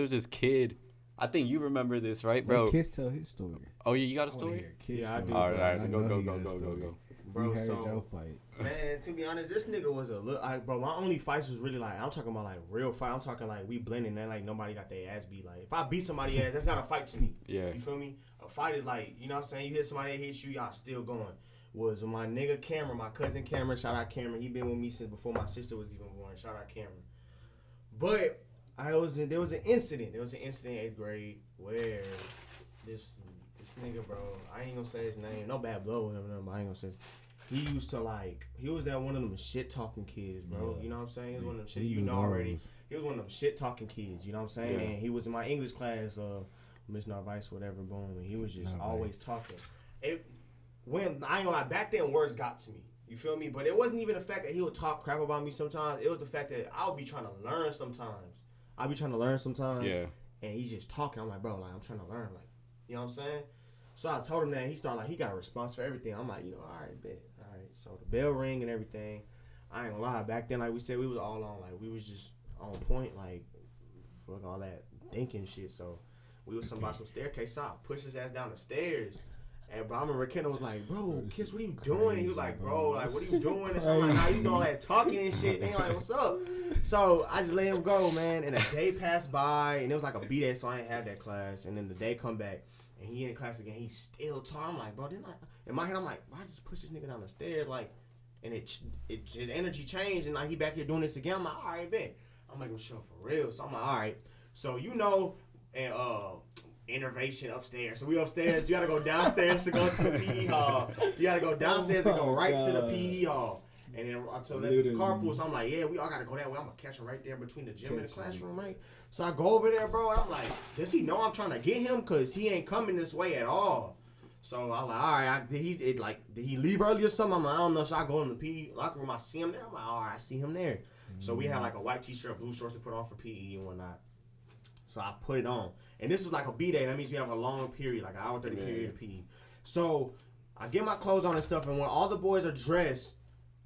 was this kid. I think you remember this, right, bro? Let Kiss tell his story. Oh, yeah, you got a story? Yeah, I do. All right, I go. know he got a story. Bro, We heard so your fight. man, to be honest, this nigga was a little. Bro, my only fights was really like I'm talking about like real fight. I'm talking like we blending and like nobody got their ass beat. Like if I beat somebody ass, that's not a fight to me. Yeah. You feel me? A fight is like, you know what I'm saying? You hit somebody that hits you, y'all still going. Was my nigga Cameron, my cousin Cameron. Shout out Cameron. He been with me since before my sister was even born. Shout out Cameron. But there was an incident. There was an incident in 8th grade where this nigga, bro, I ain't gonna say his name. No bad blood with him, but I ain't gonna say he used to like, he was that one of them shit talking kids, bro. You know what I'm saying? He was one of them shit, you know already. He was one of them shit talking kids, you know what I'm saying? Yeah. And he was in my English class, Miss Narvice, whatever, boom. And he was just always talking. When I ain't gonna lie, back then words got to me. You feel me? But it wasn't even the fact that he would talk crap about me sometimes. It was the fact that I would be trying to learn sometimes. Yeah. And he's just talking. I'm like, bro, like I'm trying to learn, like, you know what I'm saying? So I told him that, and he started like, he got a response for everything. I'm like, you know, all right, bet. All right. So the bell ring and everything. I ain't gonna lie. Back then, like we said, we was all on, like we was just on point, like fuck all that thinking shit. So we was about some staircase. So I pushed his ass down the stairs. And bro, I remember Kendall was like, bro, Kiss, what are you doing? He was like, bro, like, what are you doing? And so I'm like, how you doing all that talking and shit? And he like, what's up? So I just let him go, man. And a day passed by, and it was like a B-Day, so I ain't had that class. And then the day come back, and he in class again. He still talking. I'm like, bro, didn't I? In my head, I'm like, why did I just push this nigga down the stairs? Like, and his energy changed, and like he back here doing this again. I'm like, all right, bet. I'm like, sure, for real. So I'm like, all right. So you know, and innovation upstairs. So we upstairs. You gotta go downstairs to go to the PE hall. You gotta go downstairs and go right to the PE hall. And then I told the carpool. So I'm like, yeah, we all gotta go that way. I'm gonna catch him right there between the gym and the classroom, right? So I go over there, bro, and I'm like, does he know I'm trying to get him? Cause he ain't coming this way at all. So I'm like, all right, did he leave early or something? I'm like, I don't know. So I go in the PE locker room. I see him there. I'm like, all right, I see him there. So we had like a white t-shirt, blue shorts to put on for PE and whatnot. So I put it on. And this is like a B-Day. That means you have a long period, like an hour 30 period of PE. So I get my clothes on and stuff. And when all the boys are dressed,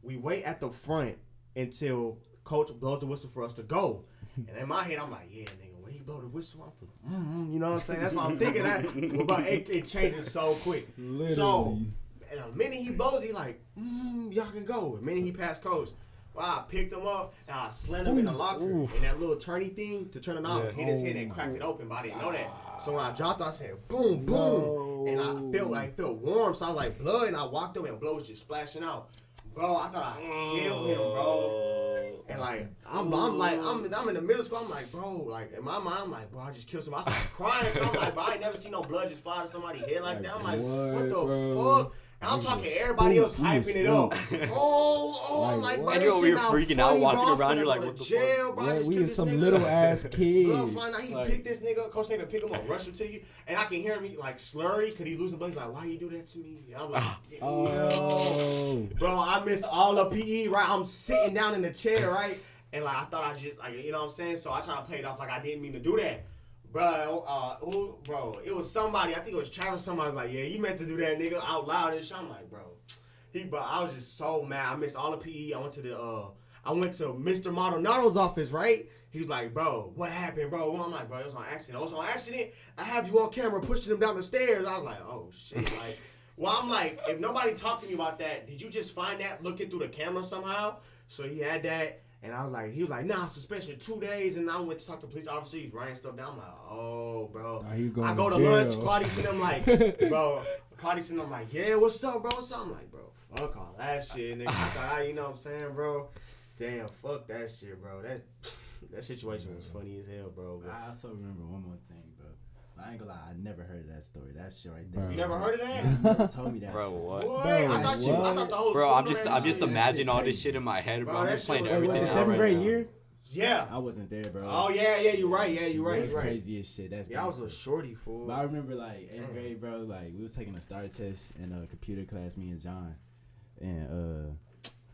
we wait at the front until coach blows the whistle for us to go. And in my head, I'm like, yeah, nigga, when he blow the whistle, I'm from, you know what I'm saying? That's what I'm thinking. But it changes so quick. Literally. So, and the minute he blows, he like, y'all can go. The minute he passed coach, well, I picked him up and I slammed him in the locker. And that little turny thing to turn it off hit his head and cracked it open, but I didn't know that. So when I dropped, I said, boom, boom. And I felt warm, so I was like, blood. And I walked up and blood was just splashing out. Bro, I thought I killed him, bro. And like, I'm in the middle school. I'm like, bro, like in my mind, I'm like, bro, I just killed somebody. I started crying. I'm like, bro, I ain't never seen no blood just fly to somebody's head like that. I'm like, what the fuck? And I'm talking everybody else hyping it up. I'm like, bro, and this you're over shit here not freaking funny, out, bro. walking I'm around. finna You're like, go what to the jail, fuck? bro. I Yeah, just we killed is this some nigga. little ass kids. Bro, find out he picked this nigga. Coach ain't even pick him up, rush him to you. And I can hear him like slurry because he losing blood. He's like, why you do that to me? And I'm like, bro, I missed all the PE, right? I'm sitting down in the chair, right? And like, I thought I just, like, you know what I'm saying? So I try to play it off like I didn't mean to do that. Bro, it was somebody, I think it was Travis, somebody was like, yeah, you meant to do that, nigga, out loud and shit. I'm like, bro, I was just so mad. I missed all the PE. I went to Mr. Maldonado's office, right? He was like, bro, what happened, bro? I'm like, bro, it was on accident. I have you on camera pushing him down the stairs. I was like, oh, shit. Like, well, I'm like, if nobody talked to me about that, did you just find that looking through the camera somehow? So he had that. And he was like, nah, suspension 2 days. And I went to talk to police officers. He's writing stuff down. I'm like, oh, bro. I go to lunch. Claudia sent him like, bro. Yeah, what's up, bro? What's up? I'm like, bro, fuck all that shit, nigga. I thought, you know what I'm saying, bro? Damn, fuck that shit, bro. That situation was funny as hell, bro. But I also remember one more thing, bro. I ain't gonna lie, I never heard of that story. That shit right there. you never heard of that? You never told me that. Bro, shit. what? What? Bro, I thought the whole Bro, school I'm knew just that shit. imagining all crazy. this shit in my head, bro. Bro, I'm that just playing shit was- everything was it out seventh right grade now. year? Yeah. I wasn't there, bro. Oh, yeah, you're right. Yeah, you're right. That's You're right. crazy as shit. That's Yeah, I was crazy. a shorty, fool. But I remember like 8th grade, bro. Like we was taking a STAR test in a computer class, me and John, and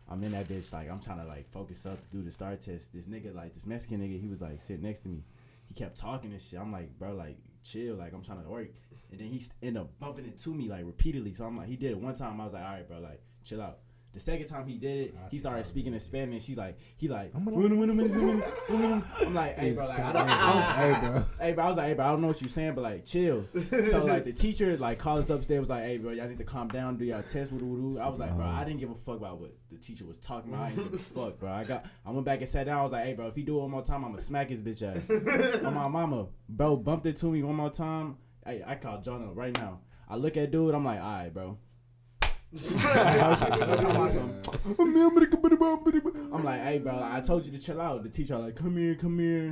I'm in that bitch like I'm trying to like focus up, do the STAR test. This nigga, like this Mexican nigga, he was like sitting next to me. kept talking and shit. I'm like, bro, like chill, like I'm trying to work. And then he ended up bumping into me like repeatedly. So I'm like, he did it one time. I was like, all right, bro, like chill out. The second time he did it, he started speaking in Spanish. He like, I'm like, hey bro, like hey bro, I was like, hey bro, I don't know what you're saying, but like chill. So like the teacher like called us upstairs, was like, hey bro, y'all need to calm down, do y'all test. I was like, bro, I didn't give a fuck about what the teacher was talking about. I didn't give a fuck, bro. I went back and sat down. I was like, hey bro, if he do it one more time, I'ma smack his bitch ass. On my mama, bro, bumped into me one more time. Hey, I call John up right now. I look at dude, I'm like, all right, bro. I'm like, hey, bro, I told you to chill out. The teacher like, come here. And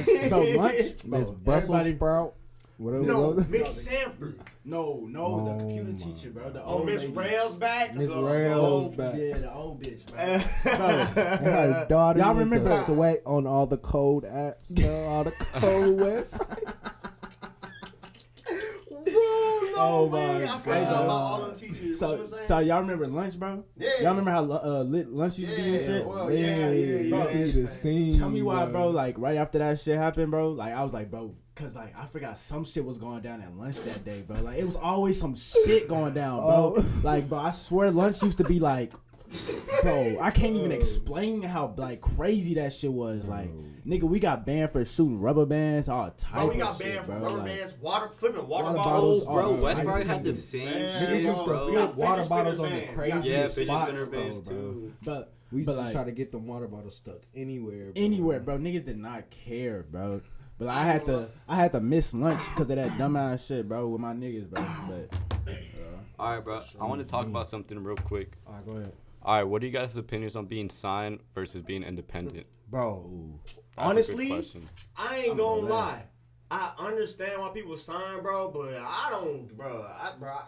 then, bro, lunch, Miss Brussels sprout. Whatever. No, Miss Sanford. No, the computer teacher, bro. The old Miss lady. Rails back. Miss Rails back. Yeah, the old bitch, bro. And her daughter Y'all used remember to sweat on all the code apps, all the code websites. Oh my I forgot God. about all the teachers. So y'all remember lunch, bro? Yeah. Y'all remember how lit lunch used to be and shit? Well, Man, yeah. used to be the scene. Tell me why, bro. Like right after that shit happened, bro. Like I was like, bro, cause like I forgot some shit was going down at lunch that day, bro. Like it was always some shit going down, bro. Like, bro, I swear lunch used to be like, bro, I can't even explain how like crazy that shit was. Like, nigga, we got banned for shooting rubber bands, all type Bro, we of got shit, banned from bro. rubber Like, bands, flipping water Water bottles. bottles, Bro, all Westbrook types had of the shit. same Man, shit, Niggas used to bro. We got flip water fidget bottles on spinner the band. craziest Yeah, fidget spots, spinner bands bro. too. But We used But, to like- try to get them water bottles stuck anywhere, bro. anywhere, bro. Niggas did not care, bro. But like, I had to miss lunch because of that dumbass shit, bro, with my niggas, bro. But All right, bro. I want to talk about something real quick. All right, go ahead. All right, what are you guys' opinions on being signed versus being independent? Bro, That's a good honestly, question. I ain't gonna lie. I understand why people sign, bro, but I don't, bro.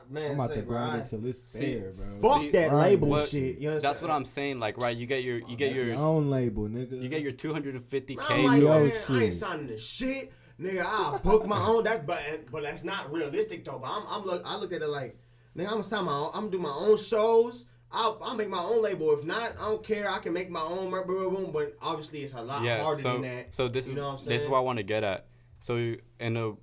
Man, I'm about say, to bro, grind I- until it's See, there, bro. Fuck See, that right, label what- shit. You understand? That's what I'm saying. Like, right, you get your Your own label, nigga. you get your 250K. I'm like, Yo, man, I shit. ain't signing this shit, nigga. I'll book my own. But that's not realistic though. But I looked at it like, nigga, I'm gonna sign my own. I'm gonna do my own shows. I'll make my own label. If not, I don't care. I can make my own boom. But obviously, it's a lot harder than that. So this You is know what I'm this saying? is what I want to get at. So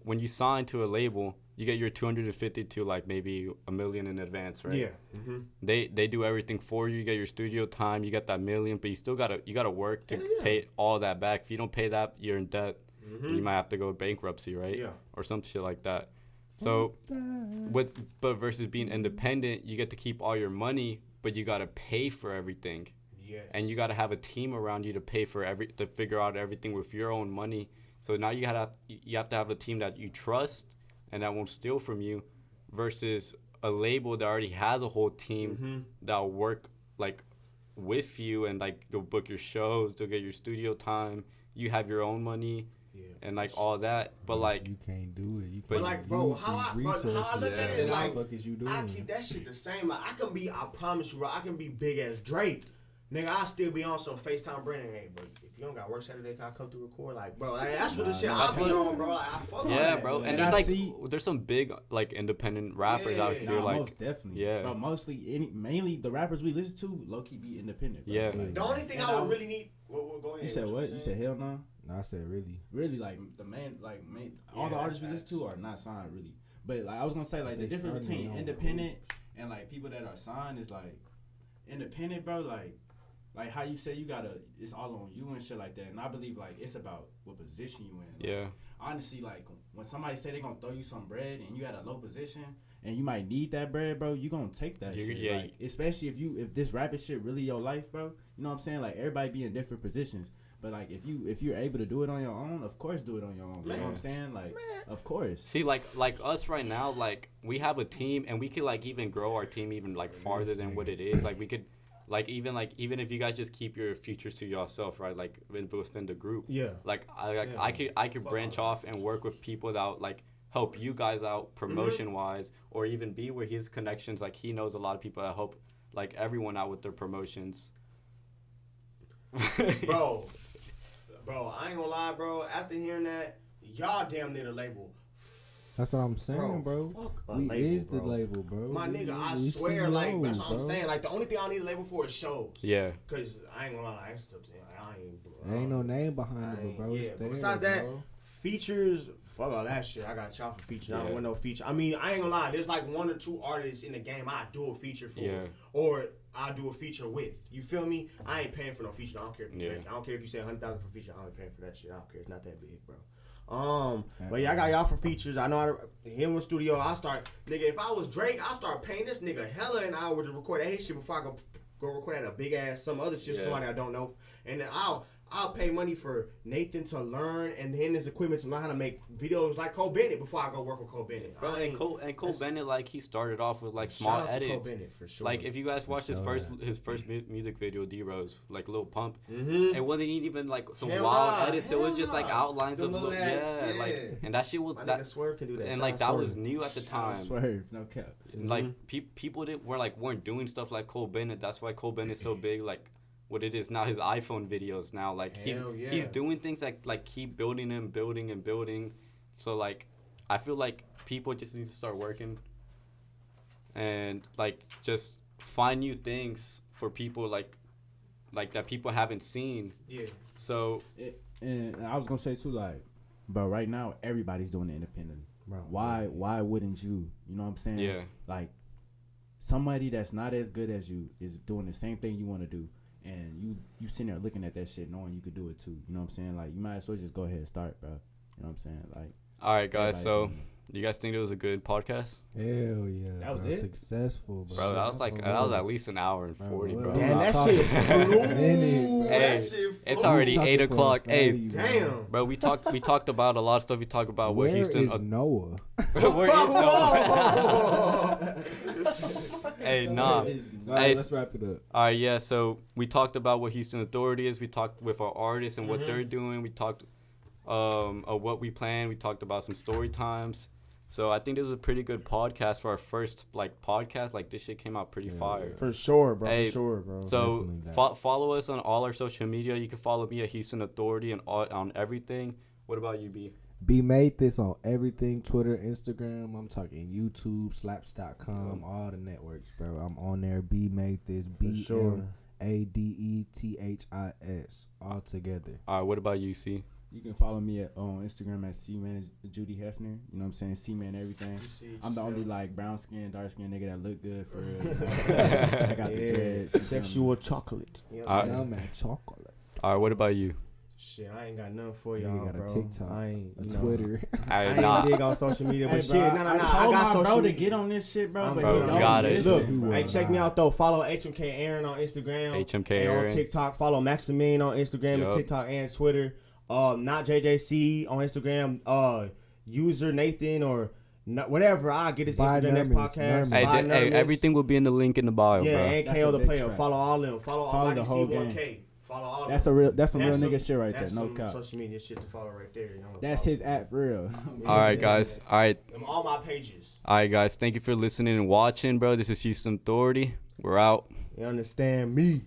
when you sign to a label, you get your 250 to like maybe $1 million in advance, right? Yeah. Mm-hmm. They do everything for you. You get your studio time. You got that $1 million, but you still gotta work to pay all that back. If you don't pay that, you're in debt. Mm-hmm. You might have to go bankruptcy, right? Yeah. Or some shit like that. So but versus being independent, you get to keep all your money, but you gotta pay for everything. Yes. And you got to have a team around you to pay for to figure out everything with your own money. So now you have to have a team that you trust and that won't steal from you, versus a label that already has a whole team that'll work like with you, and like they'll book your shows, they'll get your studio time. You have your own money and like all that, but like you can't do it. You can't But like, bro, use how I these look resources. at it is What like, the fuck is you doing? I keep that shit the same. Like, I promise you, bro, I can be big as Drake. Nigga, I'll still be on some FaceTime Brandon. Hey, but if you don't got work Saturday, can I come through record? Like, bro, like, that's what the shit I be on, bro. Like, I fuck on yeah, that. bro. And And there's I like see- there's some big like independent rappers out here, like most definitely. yeah. But mainly the rappers we listen to, low key be independent. Bro. Yeah. Like, The only thing and I would really need. Well, go ahead. You said what? You said hell no. No, I said really. Really, like all the that's artists we listen facts. to are not signed really. But like I was gonna say, like They the difference starting between their own independent and like people that are signed is like independent, bro. Like how you say you gotta, it's all on you and shit like that. And I believe like it's about what position you in. Like, Yeah. honestly, like when somebody say they gonna throw you some bread and you at a low position and you might need that bread, bro, you gonna take that shit. Yeah. Like, especially if this rapid shit really your life, bro. You know what I'm saying? Like everybody be in different positions. But like if you're able to do it on your own, of course do it on your own. You know what I'm saying? Like of course. See, like us right now, like we have a team, and we could like even grow our team even like farther than what it is. Like we could, even if you guys just keep your futures to yourself, right? Like within the group. Yeah. Like I could branch off and work with people that like help you guys out promotion wise, or even be where his connections. Like he knows a lot of people that help like everyone out with their promotions. Bro, I ain't gonna lie, bro. After hearing that, y'all damn near the label. That's what I'm saying, bro. Fuck a We label, is bro. the label, bro. My nigga, I We swear, like, CEOs, that's what I'm bro. saying. Like, the only thing I need a label for is shows. Yeah. Cause I ain't gonna lie, I ain't still, I ain't. There ain't no name behind it, but bro, Yeah, it's but there, besides that, bro. Features, fuck all that shit. I got y'all for features. I don't want no feature. I mean, I ain't gonna lie. There's like 1 or 2 artists in the game I do a feature for, or I do a feature with. You feel me? I ain't paying for no feature. I don't care if you Drake. I don't care if you say 100,000 for feature. I ain't paying for that shit. I don't care. It's not that big, bro. But yeah, I got y'all for features. I know how to him in the studio. I start, nigga. If I was Drake, I start paying this nigga hella an hour to record that shit before I go record at a big ass some other shit somebody I don't know, and then I'll pay money for Nathan to learn and then his equipment to learn how to make videos like Cole Bennett before I go work with Cole Bennett. Bro, and Cole Bennett, like, he started off with like small edits. Cole Bennett for sure. Like, if you guys watched his first music video, D-Rose, like Lil Pump, it wasn't even like some wild edits. It was just like outlines of little like, and that shit was that. Swerve can do that. And like that was new at the time. Swerve, no cap. Like people weren't doing stuff like Cole Bennett. That's why Cole Bennett's so big. Like, what it is now, his iPhone videos now, like he's doing things like keep building and building. So like I feel like people just need to start working and like just find new things for people like that people haven't seen. Yeah. So and I was gonna say too, like, but right now everybody's doing it independently. Bro, why wouldn't you? You know what I'm saying? Yeah. Like somebody that's not as good as you is doing the same thing you want to do. And you sitting there looking at that shit knowing you could do it too. You know what I'm saying? Like, you might as well just go ahead and start, bro. You know what I'm saying? Like, all right, guys. So, do you guys think it was a good podcast? Hell yeah. That was it? Successful, bro. Bro, that was at least an hour and 40, bro. Damn, that shit flew. Hey, it's already 8 o'clock. Hey, damn. Bro, we talked about a lot of stuff. We talked about where what Houston. Is Noah? Where is Noah? Hey, nah. All right, let's wrap it up. All right, yeah. So we talked about what Houston Authority is. We talked with our artists and what they're doing. We talked of what we plan. We talked about some story times. So I think this was a pretty good podcast for our first podcast. Like, this shit came out pretty fire. For sure, bro. Hey, for sure, bro. So follow us on all our social media. You can follow me at Houston Authority and on everything. What about you, B? BMADETHIS on everything, Twitter, Instagram. I'm talking YouTube, slaps.com, all the networks, bro. I'm on there. BMADETHIS, BMADETHIS, all together. All right, what about you, C? You can follow me on Instagram at CMAN Judy Hefner. You know what I'm saying? CMAN everything. I'm the only like brown skin, dark skin nigga that look good for real. You know I got the dreads. Sexual chocolate. I'm at chocolate. All right, what about you? Shit, I ain't got nothing for y'all, got bro. a TikTok, I ain't, a Twitter. I ain't big on social media, but shit, no. I got social bro media. to get on this shit, bro. But bro, he you got it. Look, hey, check me out though. Follow HMK Aaron on Instagram. HMK and Aaron on TikTok. Follow Maximine on Instagram and TikTok and Twitter. Not JJC on Instagram. User Nathan or whatever. I'll get his Instagram next podcast. Hey, everything will be in the link in the bio, bro. Yeah, and KO the player. Fact. Follow all them. Follow Almighty the whole C1K. game. Follow all that's them. some real nigga shit right there. That's No some cap. social media shit to follow right there. You know, That's his app for real. All right, guys. All right. All my pages. All right, guys. Thank you for listening and watching, bro. This is Houston Authority. We're out. You understand me?